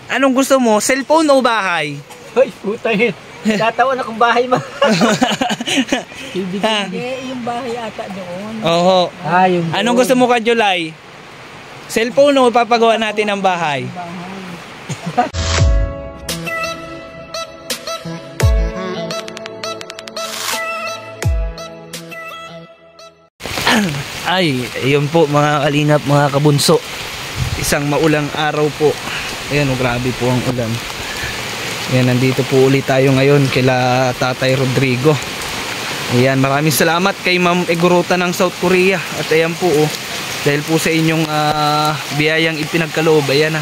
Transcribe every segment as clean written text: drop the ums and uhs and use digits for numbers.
Anong gusto mo? Cellphone o bahay? Hoy, puta yun. Tatawan akong bahay ma. Yung bahay ata doon. Oo. Yung Anong gusto mo ka, July? Cellphone o papagawa natin ng bahay? Ay, ayun po mga kalingap, mga kabunso. Isang maulang araw po. Ayan, grabe po ang ulan. Ayan, nandito po ulit tayo ngayon kila Tatay Rodrigo. Ayan, maraming salamat kay Ma'am Eguruta ng South Korea. At ayan po, dahil po sa inyong biyayang ipinagkaloob, ayan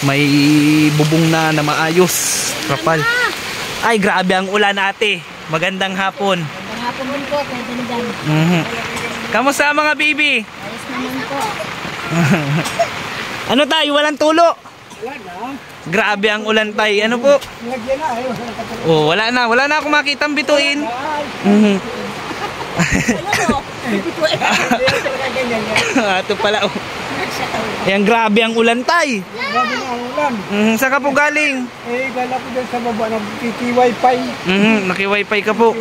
may bubong na maayos, kapal. Ay, grabe ang ulan, ate. Magandang hapon. Magandang hapon din po, kay Danidan. Kamusta mga baby? Ayos naman po. Ano tayo, walang tulo? Wala na. Grabe ang ulan tay. Ano po? Lagyan na. Oh, wala na akong makitang bituin. Ito pala. Ayan, grabe ang ulan tay. Grabe na ang ulan. Saan ka po galing? Gala ko dyan sa baba ng Naki-Wi-Fi. Naki-Wi-Fi ka po.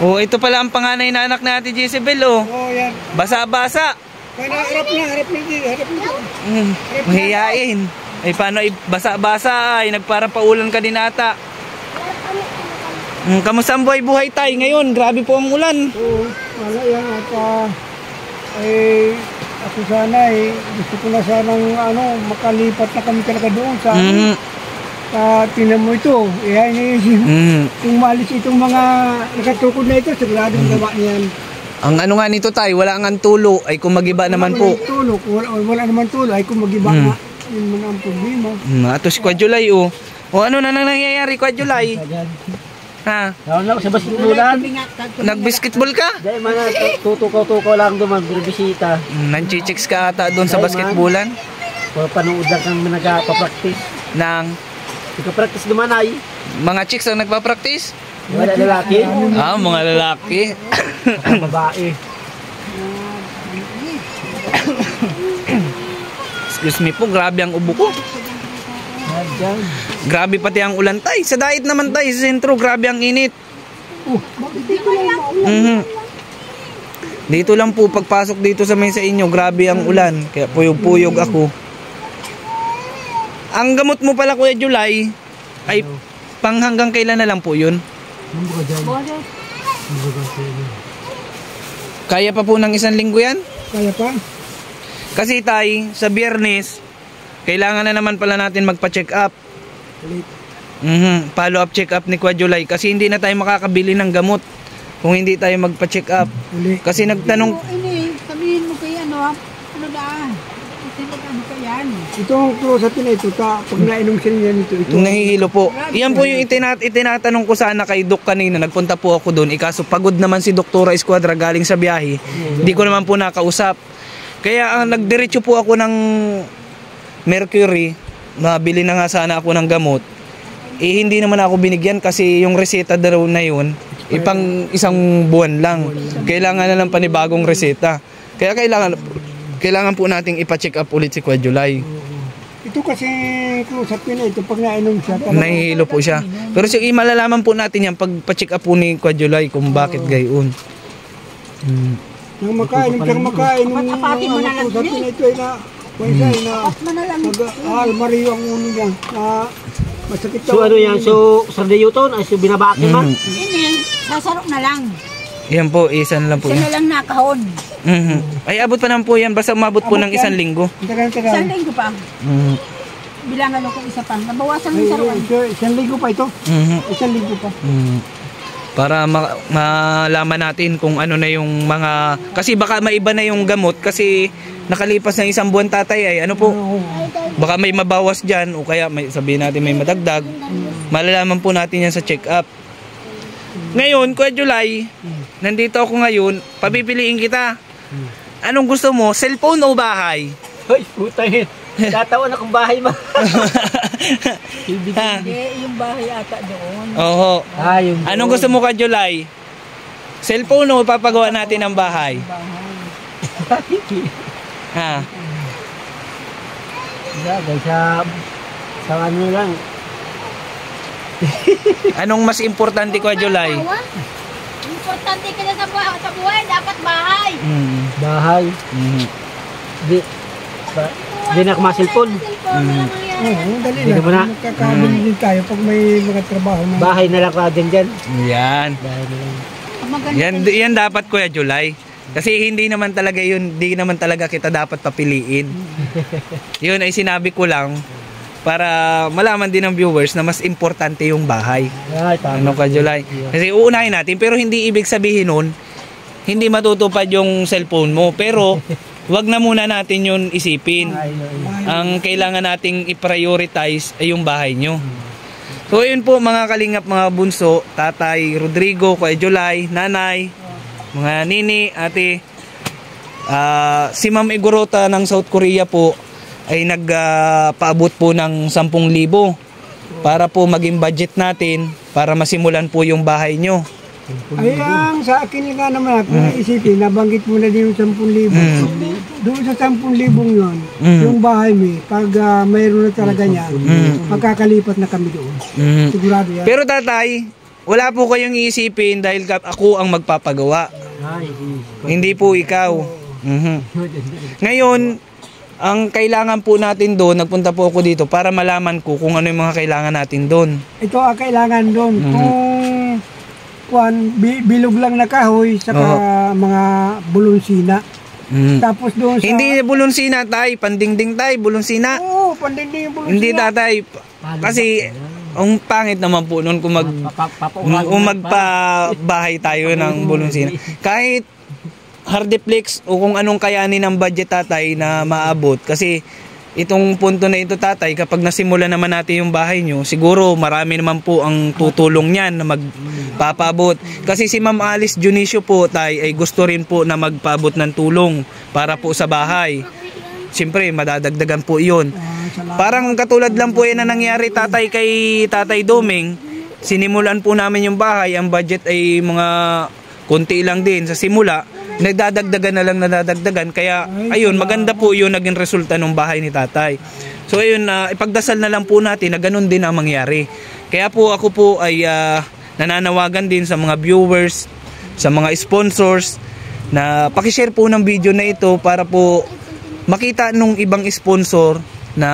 Oh, ito pala ang panganay na anak ni Ate Jezebel, oh. Yan. Basa-basa. Kaya harap na. Mahihain. Ay, paano basa-basa ay nagparang paulan ka din ata. Kamusta ang buhay-buhay tayo ngayon? Grabe po ang ulan. Oo, wala yan. Ako sana gusto ko na sanang makalipat na kami talaga doon sa tinan mo ito. Kung maalis itong mga nakatukod na ito, siguradong gawa niyan. Ang ano nga nito tayo, wala ang tulo ay kung magiba naman po. Wala naman tulo ay kung magiba nga. Yun mo na ang problema. Ito si Kwa July, oh. O ano na nangyayari, Kwa July? Ha? Sa basketballan. Nag-basketball ka? Dahil mga tutukaw-tukaw lang doon, magbibisita. Nanchichicks ka ata doon sa basketballan? Panood lang kang nagpa-practice. Nagpa-practice naman ay. Mga chicks ang nagpa-practice? Mga lalaki. Mga lalaki. Babae. Excuse me po, grabe ang ubo ko. Grabe pati ang ulan tay. Sa dait naman tay, sa sentro, grabe ang init. Dito lang po, pagpasok dito sa may sa inyo, grabe ang ulan. Kaya puyog-puyog ako. Ang gamot mo pala, Kuya July, ay pang hanggang kailan na lang po yun? Kaya pa po ng isang linggo yan? Kaya pa? Kasi tay, sa Biyernes, kailangan na naman pala natin magpa-check up. Follow up check up ni Kwa July. Kasi hindi na tayo makakabili ng gamot kung hindi tayo magpa-check up. Kasi nagtanong... Sabihin mo kay ano daan? Ano ka yan? Itong close-up na ito, pag nainom siya niya nito, ito. Nahihilo po. Iyan po yung itinatanong ko sana kay Doc kanina. Nagpunta po ako doon. Ikaso pagod naman si Doktora Escuadra galing sa biyahe. Hindi ko naman po nakausap. Kaya nagdiretso po ako ng Mercury. Mabili na nga sana ako ng gamot. Hindi naman ako binigyan kasi yung reseta daw na yun, ipang isang buwan lang. Kailangan na lang panibagong reseta. Kaya kailangan po nating ipa-check up ulit si Kwa July. Ito kasi close-up na ito, pag nainom siya. Nahihilo po siya. Pero malalaman po natin yan pag pa-check up po ni Kwa July kung bakit gayon. Nang makain nung apatin mo na lang close-up na ito ay almariyo ang ulo niya. Masakit So ano yan? So sardayuton ay so binabaki man? Ini, sasarok na lang. Yan po, isa na lang po Isa yan. na lang nakahon. Ay abot pa naman po yan, basta umabot po ng isang linggo. Isang linggo pa. Bilangan ako isa pa. Nabawasan ng saruan. Isang linggo pa ito. Isang linggo pa. Para malaman natin kung ano na yung mga... Kasi baka maiba na yung gamot kasi nakalipas ng isang buwan tatay ay ano po. Baka may mabawas dyan o kaya sabihin natin may madagdag. Malalaman po natin yan sa check-up. Ngayon, Kuya July, nandito ako ngayon, papipiliin kita. Anong gusto mo? Cellphone o bahay? Hoy, puta yun. Tatawan akong bahay ma. Yung bahay ata doon. Oo. Anong gusto mo, Kuya July? Cellphone o papagawa natin ng bahay? Sa Sa ano lang. Anong mas importante ko, July? Importante ka na sa buhay, dapat bahay. Bahay. Di na kumasilpon. Oo, dali Hindi lang. mo na. Magkakabili din tayo pag may mga trabaho na. Bahay na lang ka din dyan. Yan. Bahay na lang. Yan dapat, Kuya July. Kasi hindi naman talaga kita dapat papiliin. Yun ay sinabi ko lang para malaman din ng viewers na mas importante yung bahay. Ay, tama. Ano ka, July? Kasi uunahin natin, pero hindi ibig sabihin nun, hindi matutupad yung cellphone mo. Pero, wag na muna natin yun isipin. Ang kailangan nating i-prioritize ay yung bahay nyo. So, yun po mga kalingap, mga bunso, Tatay Rodrigo, Kuya July, Nanay, mga nini, ate. Si Ma'am Igorota ng South Korea po ay nagpaabot po ng 10,000 para po maging budget natin para masimulan po yung bahay nyo. Ay, ang sa akin nga naman, kung naisipin, nabanggit mo na din yung 10,000. Doon sa 10,000 yun, yung bahay mo, pag mayroon na talaga niya, magkakalipat na kami doon. Sigurado yan. Pero tatay, wala po kayong iisipin dahil ako ang magpapagawa. Hindi po ikaw. Ngayon, ang kailangan po natin doon, nagpunta po ako dito para malaman ko kung ano yung mga kailangan natin doon. Ito ang kailangan doon. Kung bilog lang na kahoy, saka mga bulonsina. Tapos doon sa... Hindi bulonsina, tay. Pandingding, tay. Bulonsina. Oo, pandingding yung bulonsina. Hindi, tatay. Kasi, ang pangit naman po noon kung magpabahay tayo ng bulonsina. Kahit hardiplex o kung anong kayanin ng budget, tatay, na maabot. Kasi itong punto na ito, tatay, kapag nasimula naman natin yung bahay nyo, siguro marami naman po ang tutulong niyan na magpapabot. Kasi si Ma'am Alice Junicio po, tay, ay gusto rin po na magpabot ng tulong para po sa bahay. Siyempre, madadagdagan po yun. Parang katulad lang po yan na nangyari, tatay, kay Tatay Doming. Sinimulan po namin yung bahay, ang budget ay mga konti lang din sa simula. Nagdadagdagan na lang nadadagdagan. Kaya, ayun, maganda po yun naging resulta ng bahay ni tatay. So, ayun, ipagdasal na lang po natin na ganun din ang mangyari. Kaya po, ako po ay nananawagan din sa mga viewers, sa mga sponsors, na pakishare po ng video na ito para po makita nung ibang sponsor na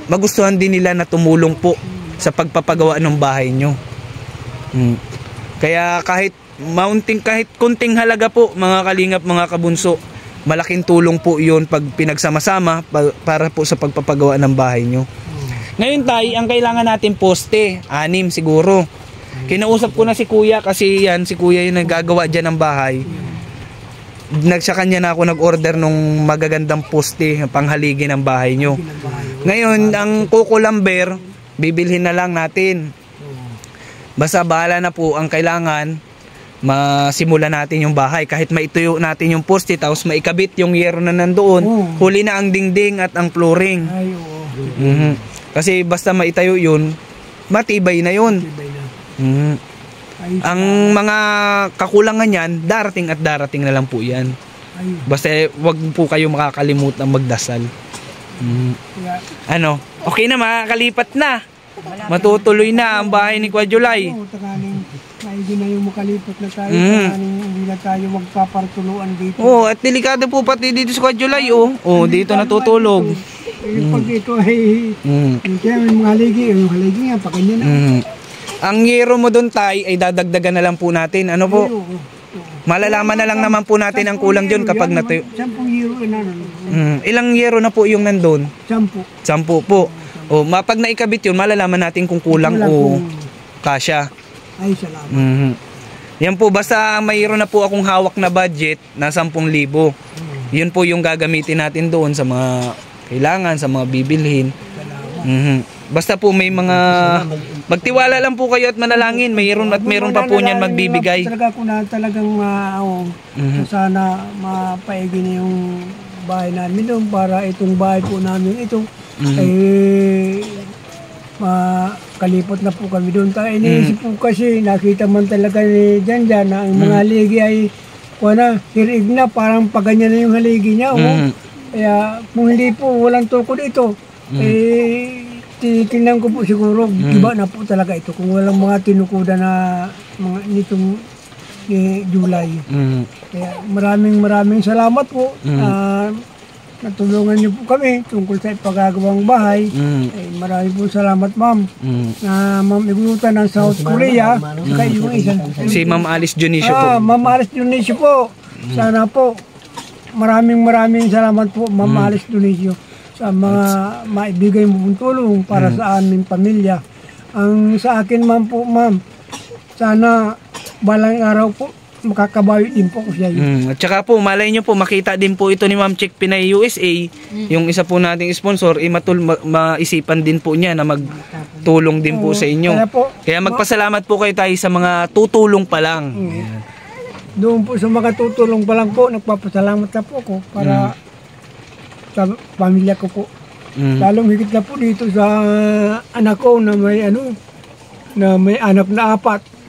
magustuhan din nila na tumulong po sa pagpapagawa ng bahay nyo. Kaya kahit kunting halaga po, mga kalingap, mga kabunso, malaking tulong po yun pag pinagsama-sama para po sa pagpapagawa ng bahay nyo. Ngayon, tay, ang kailangan natin poste, 6 siguro. Kinausap ko na si kuya kasi yan, si kuya yung nagagawa dyan ng bahay. Sa kanya na ako nag-order nung magagandang poste, panghaligi ng bahay nyo. Ngayon, ang coco lumber, bibilhin na lang natin. Basta bahala na po, ang kailangan masimula natin yung bahay. Kahit maituyo natin yung poste, tapos maikabit yung yero na nandoon, huli na ang dingding at ang flooring. Kasi basta maitayo yun, matibay na yun. Ang mga kakulangan yan, darating at darating na lang po yan. Basta wag po kayo makakalimutan magdasal. Ano? Okay na, makakalipat na. Matutuloy na ang bahay ni Kuya July. Hindi na yung makalipat na tayo. Hindi na tayo magpapartuluan dito. At delikado po pati dito sa Kuya July. Dito natutulog. Pag ito ay kaya may mga haligi. Yung haligi nga, pakanya na. Ang yero mo doon, tay, ay dadagdagan na lang po natin. Ano po? Malalaman na lang naman po natin ang kulang dyan kapag natuyo. 10 euro na. Ilang yero na po yung nandun? 10. 10 po. Pag naikabit yun, malalaman natin kung kulang o kasya. Ay, salamat. Yan po, basta mayroon na po akong hawak na budget na 10,000. Yun po yung gagamitin natin doon sa mga kailangan, sa mga bibilhin. Basta po may mga magtiwala lang po kayo at manalangin, mayroon at mayroon pa po niyan magbibigay. Talaga ko na talagang sana mapaigi na yung bahay namin doon para itong bahay po namin ito makalipot na po kami doon. Iniisip po kasi nakita man talaga ni Janjan na ang mga haligi ay hirig na, parang paganyan na yung haligi niya. Kaya kung hindi po walang tukod ito, titingnan ko po siguro, iba na po talaga ito. Kung walang mga tinukuda na mga nitong ni July. Kaya maraming salamat po. Natulungan niyo po kami tungkol sa ipagagawang bahay. Maraming po salamat, ma'am. Na Ma'am Iguruta ng South Korea. Saka yung isa. Si Ma'am Alice Dionisio po. Ma'am Alice Dionisio po. Sana po. Maraming salamat po, Ma'am Alice Dionisio, sa mga maibigay mo pong tulong para sa aming pamilya. Ang sa akin, ma'am, sana balang araw po makakabawi din po ko siya. At saka po, malay nyo po, makita din po ito ni Ma'am Chick Pinay USA, yung isa po nating sponsor, maisipan din po niya na magtulong din po sa inyo. Kaya magpasalamat po kayo tayo sa mga tutulong pa lang. Doon po sa mga tutulong pa lang po, nagpapasalamat na po ako para sa pamilya ko po. Lalong higit na po dito sa anak ko na may anak na 4.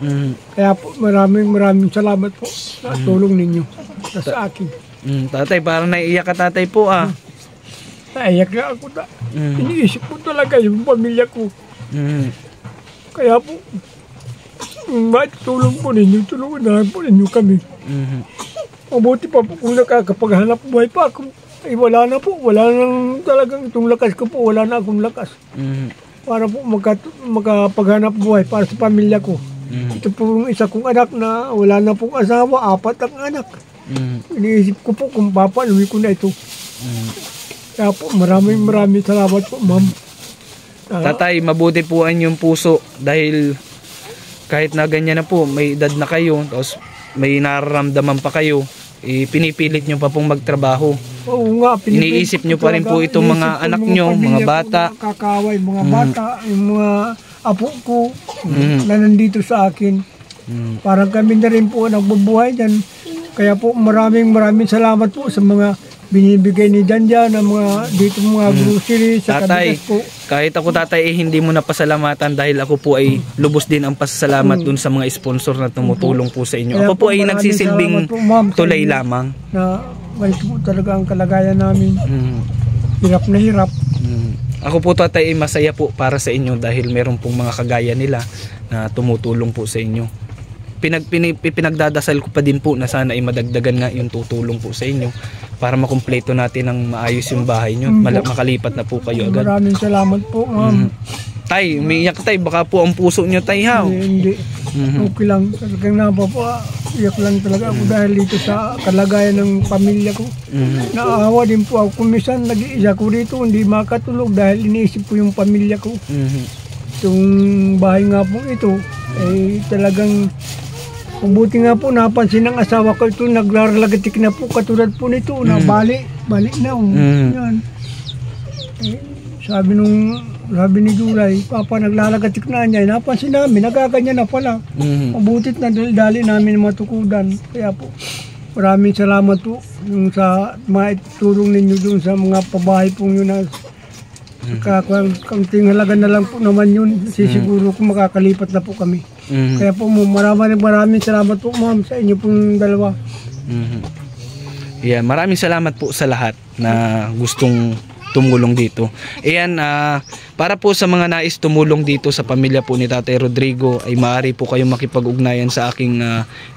Kaya po maraming salamat po sa tulong ninyo sa akin. Tatay, parang naiiyak ka tatay po Naiyak na ako na. Iniisip ko talaga yung pamilya ko. Kaya po, tulong po ninyo, tulungan na lang po ninyo kami. Mabuti pa po kung nakakapaghanap buhay pa ako. Ay wala na po, wala nang talagang itong lakas ko po, wala na akong lakas. Para po makapaghanap buhay para sa pamilya ko. Ito po yung isa kong anak na wala na pong asawa, 4 ang anak. Iniisip ko po kung papanuwi ko na ito. Kaya po maraming salamat po, ma'am. Tatay, mabuti po ang yung puso dahil kahit na ganyan na po, may edad na kayo, tapos may nararamdaman pa kayo, pinipilit nyo pa pong magtrabaho. Oo nga, iniisip nyo pa rin po itong mga anak nyo, mga bata. Kakaway, mga bata, yung mga apo ko na nandito sa akin. Parang kami na rin po nagbubuhay dyan. Kaya po maraming salamat po sa mga binibigay ni Janja ng mga dito mga grocery sa tatay, kabigas po. Kahit ako tatay hindi mo na pasalamatan dahil ako po ay lubos din ang pasasalamat dun sa mga sponsor na tumutulong po sa inyo. Ako po ay nagsisilbing tulay lamang. Na ganito po talaga ang kalagayan namin. Hirap na hirap. Ako po tatay ay masaya po para sa inyo dahil meron pong mga kagaya nila na tumutulong po sa inyo. Pinagdadasal ko pa din po na sana ay madagdagan nga yung tutulong po sa inyo para makumpleto natin ng maayos yung bahay nyo. Makalipat na po kayo agad. Maraming salamat po, ma'am. Tay, umiiyak tay, baka po ang puso nyo tay ha. Hindi. Okay lang. Talagang iyak lang talaga ako dahil dito sa kalagayan ng pamilya ko. Naawa din po ako. Kung minsan nag-iisa ko dito, hindi makatulog dahil iniisip ko yung pamilya ko. Itong bahay nga po ito, ay talagang mabuti nga po napansin ng asawa ko ito, naglalagatik na po katulad po nito na bali na. Yan. Sabi ni July, Papa naglalagatik na niya, napansin namin, nagaganyan na pala. Mabutit na dali namin matukudan. Kaya po, maraming salamat po yung sa maitulong ninyo dun sa mga pabahay pong yun na kaunting halaga na lang po naman yun. Sisiguro ko makakalipat na po kami. Kaya po maraming salamat po, ma'am, sa inyo pong dalawa. Yeah, maraming salamat po sa lahat na gustong tumulong dito. Ayan, para po sa mga nais tumulong dito sa pamilya po ni Tatay Rodrigo ay maaari po kayong makipag-ugnayan sa aking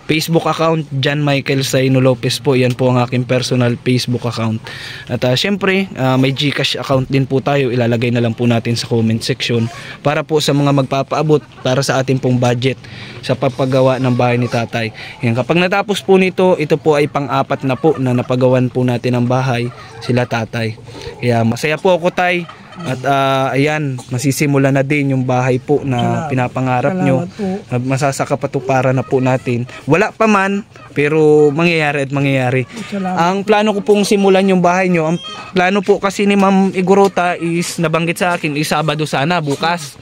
Facebook account, John Michael Saino Lopez po. Yan po ang aking personal Facebook account. At syempre, may GCash account din po tayo. Ilalagay na lang po natin sa comment section para po sa mga magpapaabot para sa ating pong budget sa papagawa ng bahay ni Tatay. Yan, kapag natapos po nito, ito po ay pang-4 na po na napagawan po natin ang bahay sila Tatay. Kaya masaya po ako tay. At ayan, masisimula na din yung bahay po na pinapangarap nyo. Masasakapatuparan na po natin. Wala pa man, pero mangyayari at mangyayari. Ang plano ko pong simulan yung bahay nyo, ang plano po kasi ni Ma'am Iguruta is nabanggit sa akin, Sabado sana, bukas.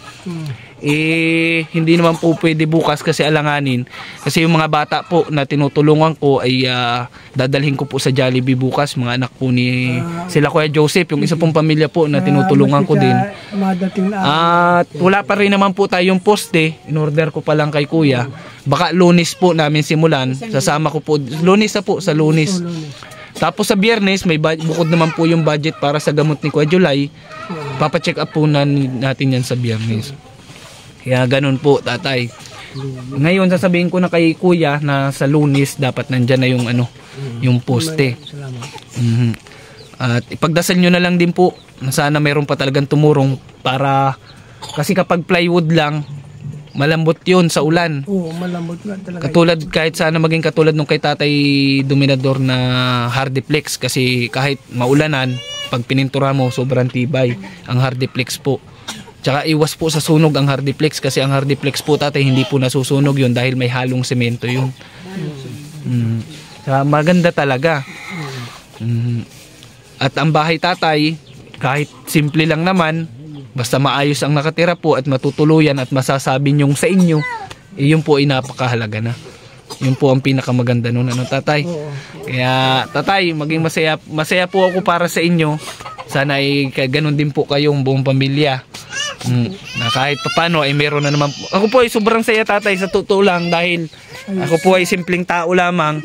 Hindi naman po pwede bukas kasi alanganin. Kasi yung mga bata po na tinutulungan ko ay dadalhin ko po sa Jollibee bukas. Mga anak po ni sila Kuya Joseph, yung isa pong pamilya po na tinutulungan ko din. At wala pa rin naman po tayong poste. In-order ko pa lang kay Kuya. Baka Lunes po namin simulan. Sasama ko po. Lunes na po, sa Lunes. Tapos sa Biyernes, may bukod naman po yung budget para sa gamot ni Kuya July. Papacheck up po natin yan sa Biyernes. Kaya ganun po, tatay. Ngayon sasabihin ko na kay kuya na sa Lunes dapat nandyan na yung yung poste. Salamat. At ipagdasal nyo na lang din po na sana mayroon pa talagang tumurong para kasi kapag plywood lang malambot yun sa ulan. Oo, malambot nga talaga. Katulad kahit sana maging katulad nung kay Tatay Dominador na Hardiplex kasi kahit maulanan pag pinintura mo sobrang tibay ang Hardiplex po. Tsaka iwas po sa sunog ang Hardiplex kasi ang Hardiplex po tatay hindi po nasusunog yun dahil may halong semento yun. Tsaka maganda talaga. At ang bahay tatay kahit simple lang naman basta maayos ang nakatira po at matutuluyan at masasabi nyong sa inyo, yun po ay napakahalaga na. Yun po ang pinakamaganda nun, tatay. Kaya tatay, maging masaya po ako para sa inyo. Sana ay ganun din po kayong buong pamilya. Na kahit paano ay meron na naman po. Ako po ay sobrang saya tatay sa totoo lang dahil ako po ay simpleng tao lamang.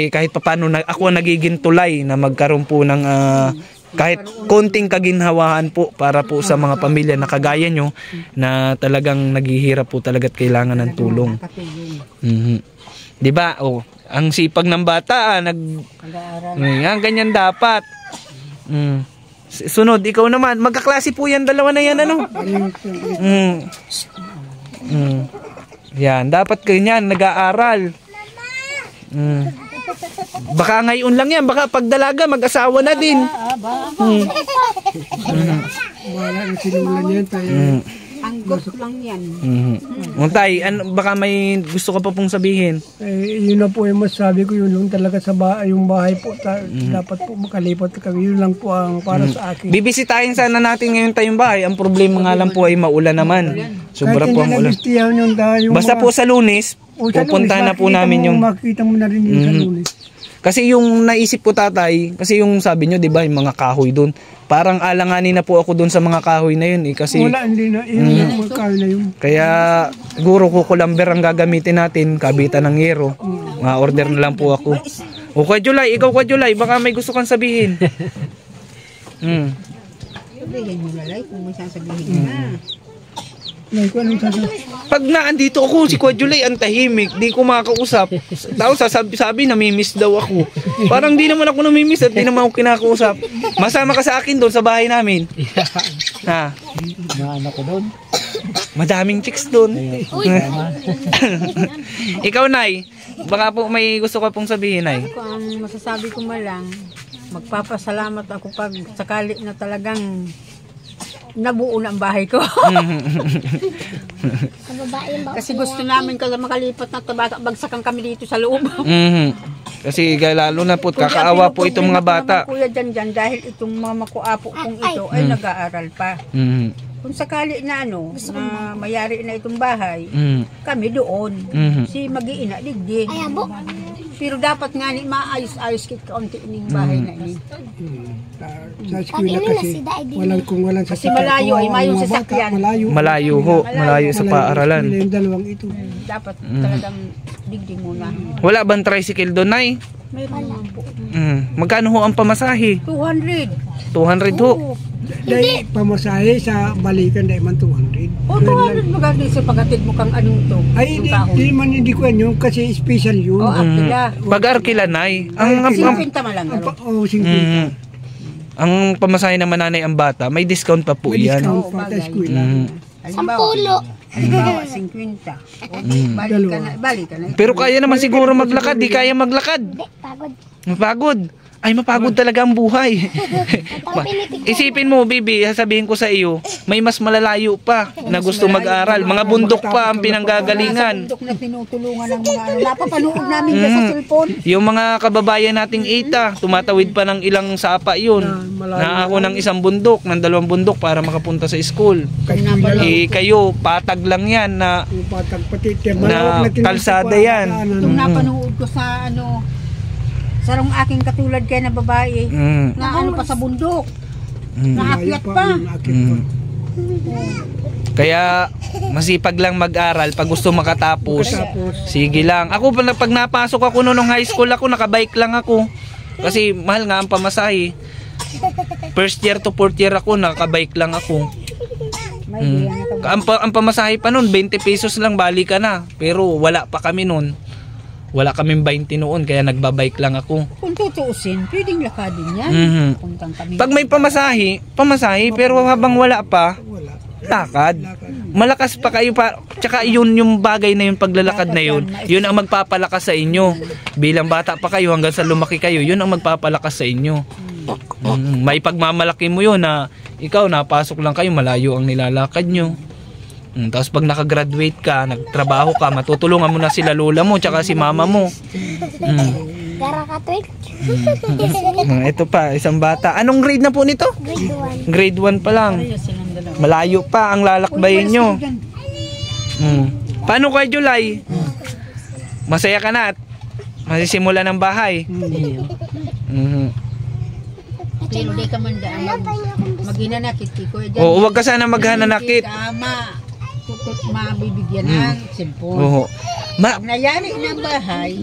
Kahit paano ako ang nagiging tulay na magkaroon po ng kahit konting kaginhawaan po para po sa mga pamilya na kagaya nyo na talagang naghihirap po talaga at kailangan ng tulong. Diba? Ang sipag ng bata, ganyan dapat. Sunod, ikaw naman. Magkaklase po yan, dalawa na yan, Yan, dapat ganyan, nag-aaral. Baka ngayon lang yan, baka pagdalaga mag-asawa na din. Wala na sinulan yan tayo. Ang gusto lang yan. Tay, baka may gusto ka pa pong sabihin? Yun na po yung masasabi ko, yun lang talaga sa yung bahay po. Dapat po makalipat kami. Yun lang po ang para sa akin. Bibisitahin sana natin ngayon tayong bahay. Ang problema nga lang po ay maulan naman. Sobra po ang ulan. Basta po sa Lunes, pupuntahan na po namin yung... Makikita mo na rin yung sa Lunes. Kasi yung naisip ko tatay, kasi yung sabi nyo, 'di ba, yung mga kahoy doon. Parang alanganin na po ako doon sa mga kahoy na yun kasi wala, hindi na yung mga kahoy na yun. Kaya siguro kukulamber ang gagamitin natin, kabitan ng yero. Mga order na lang po ako. O Kuya July, ikaw Kuya July, baka may gusto kang sabihin. Sabihin mo na like kung may sasabihin na. Pag naandito ako, si Kuya July ang tahimik, di ko makakausap. Tapos sabi namimiss daw ako. Parang di naman ako namimiss at di naman ako kinakausap. Masama ka sa akin doon sa bahay namin. Ha? Mga anak ko doon. Madaming chicks doon. Ikaw, Nay, baka po may gusto ka pong sabihin, Nay. Ang masasabi ko lang, magpapasalamat ako pag sakali na talagang nabuo na ang bahay ko. Kasi gusto namin kasi makalipat na bagsakan kami dito sa loob. Kasi lalo na po, kakaawa po itong mga bata. Kuya dyan dahil itong mga makuapo kong ito ay nag-aaral pa. Kung sakali na na mayari na itong bahay, kami doon. Si mag-iina digdi. Pero dapat nga ni maayos-ayos kit kaunti ning bahay na ini. Sa eskwela kasi walang kasi malayo ay mayong sasakyan. Malayo sa paaralan. Yung dalawang ito. Dapat talagang digdi muna. Wala bang tricycle doon, Nay? Mayroon naman po. Magkano ho ang pamasahe? 200. 200 ho. Dahil pamasahe sa balikan dahil man 200. O 200 maganda sa pagatid mo kang anong to? Ay, di man hindi ko yun kasi special yun. O, arkila. Pag-arkila, Nay. Ang 50 malang. Oo, 50. Ang pamasahe naman nanay ang bata, may discount pa po yan. Discount pa sa eskwela. Halimbawa, 50. Balik ka na. Pero kaya naman siguro maglakad, di kaya maglakad. Mapagod. Ay, mapagod talaga ang buhay. Isipin mo, Bibi, sasabihin ko sa iyo, may mas malalayo pa na gusto mag-aral. Mga bundok pa ang pinanggagalingan. Bundok na tinutulungan ng mga napapanood namin sa cellphone. Yung mga kababayan nating ita, tumatawid pa ng ilang sapa yun. Na ako ng isang bundok, ng 2 bundok para makapunta sa school. Kayo, patag lang yan na kalsada yan. Itong napanood ko sa sarong aking katulad kaya na babae na pa sa bundok. Naakyat pa. Kaya masipag lang mag-aral pag gusto makatapos. Sige lang. Ako pag napasok ako noong high school ako, nakabike lang ako. Kasi mahal nga ang pamasahe. first year to fourth year ako, nakabike lang ako. May Ang pamasahe pa nun, 20 pesos lang, bali ka na. Pero wala pa kami nun. Wala kaming 20 noon, kaya nagbabike lang ako. Kung tutuusin, pwedeng lakadin yan. Puntang kami. Pag may pamasahe, pero habang wala pa, lakad. Malakas pa kayo pa. Tsaka yun yung bagay na yun, paglalakad na yun, yun ang magpapalakas sa inyo. Bilang bata pa kayo hanggang sa lumaki kayo, yun ang magpapalakas sa inyo. May pagmamalaki mo yun na ikaw napasok lang kayo, malayo ang nilalakad nyo. Tapos pag nakagraduate ka, nagtrabaho ka, matutulungan mo na sila lola mo tsaka si mama mo. Ito pa, isang bata. Anong grade na po nito? Grade 1 pa lang. Malayo pa ang lalakbayin nyo. Paano kayo, July? Masaya ka na at masisimula ng bahay? Pero di ka man daan maghinanakit ko. Oo, huwag ka sana maghananakit. Tama. Mabibigyan ng cellphone. Oo. Nayari ng bahay.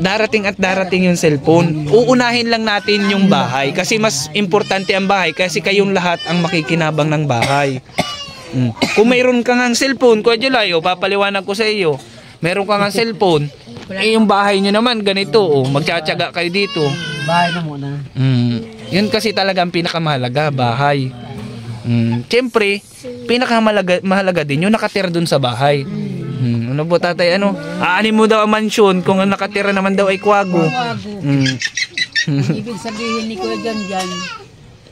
Darating yung cellphone. Uunahin lang natin yung bahay kasi mas importante ang bahay kasi kayong lahat ang makikinabang ng bahay. Kung mayroon kang ang cellphone, Kuya July, papaliwanag ko sa iyo. Meron kang ang cellphone, yung bahay nyo naman ganito, magtsatsaga kayo dito. Bahay na muna. Yun kasi talaga ang pinakamahalaga, bahay. Siyempre, pinakamahalaga din yung nakatira dun sa bahay. Ano po tatay, aanin mo daw ang mansyon kung ang nakatira naman daw ay kwago. Ibig sabihin ni Kuya Janjan,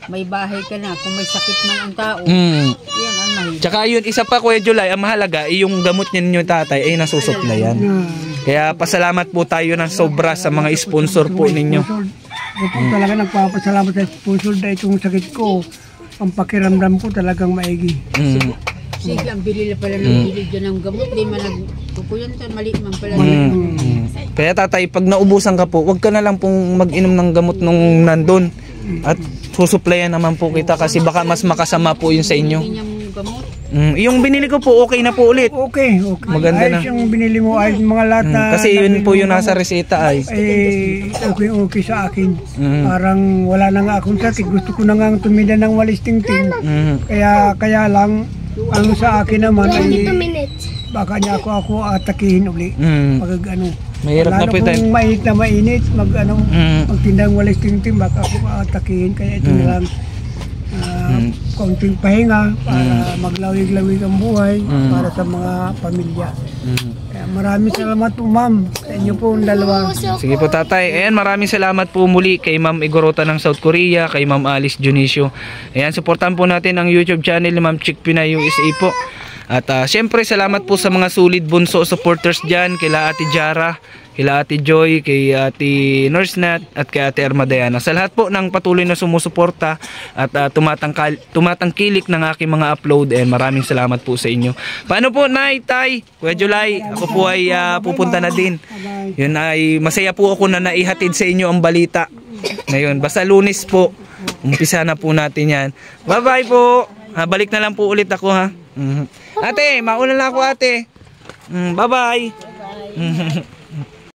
may bahay ka na, kung may sakit man ang tao, yan ang mahirap. Tsaka yun, isa pa Kuya July, ang mahalaga, yung gamot ninyo tatay ay nasusuplayan. Kaya pasalamat po tayo ng sobra sa mga sponsor po ninyo. Ito talaga nagpapasalamat sa sponsor na itong sakit ko. Ang pakiramdam ko talagang maigi. Sige, ang bili na pala ng bili dyan ng gamot, di man nagkukuyan, mali man pala. Kaya tatay, pag naubusan ka po, wag ka na lang pong mag-inom ng gamot nung nandun. At susuplayan naman po kita kasi baka mas makasama po yun sa inyo. Yung binili ko po, okay na po ulit. Okay. Maganda na. Ayos yung binili mo, ayos mga lahat na... kasi yun po yung nasa reseta ay. Okay sa akin. Parang wala na nga akong sakit. Gusto ko na nga tumida ng walis tingting. Kaya lang, ang sa akin naman ay... Baka niya ako atakihin uli. Pag mahirap na po ito. Lalo kung mainit, magtindang walis tingting, baka ako atakihin. Kaya ito na lang. Konting pahinga para maglawig-lawig ang buhay para sa mga pamilya. Kaya maraming salamat po ma'am sa inyo po ang dalawa. Sige po tatay. Ayan, maraming salamat po muli kay Ma'am Igorota ng South Korea, kay Ma'am Alice Junicio. Ayan, supportan po natin ang YouTube channel ni Ma'am Chick Pinay USA po. At syempre salamat po sa mga solid bunso supporters dyan, kila Ate Jara, kila Ate Joy, kay Ate Nurse Nat, at kay Ate Armadayana. Sa lahat po ng patuloy na sumusuporta at tumatangkilik ng aking mga upload, and maraming salamat po sa inyo. Paano po, Nay, Tay, Kuya July? Ako po ay pupunta na din. Yun ay masaya po ako na naihatid sa inyo ang balita. Ngayon, basta Lunes po, umpisa na po natin yan. Bye-bye po. Balik na lang po ulit ako ha. Ate, mauna lang ako ate. Bye-bye.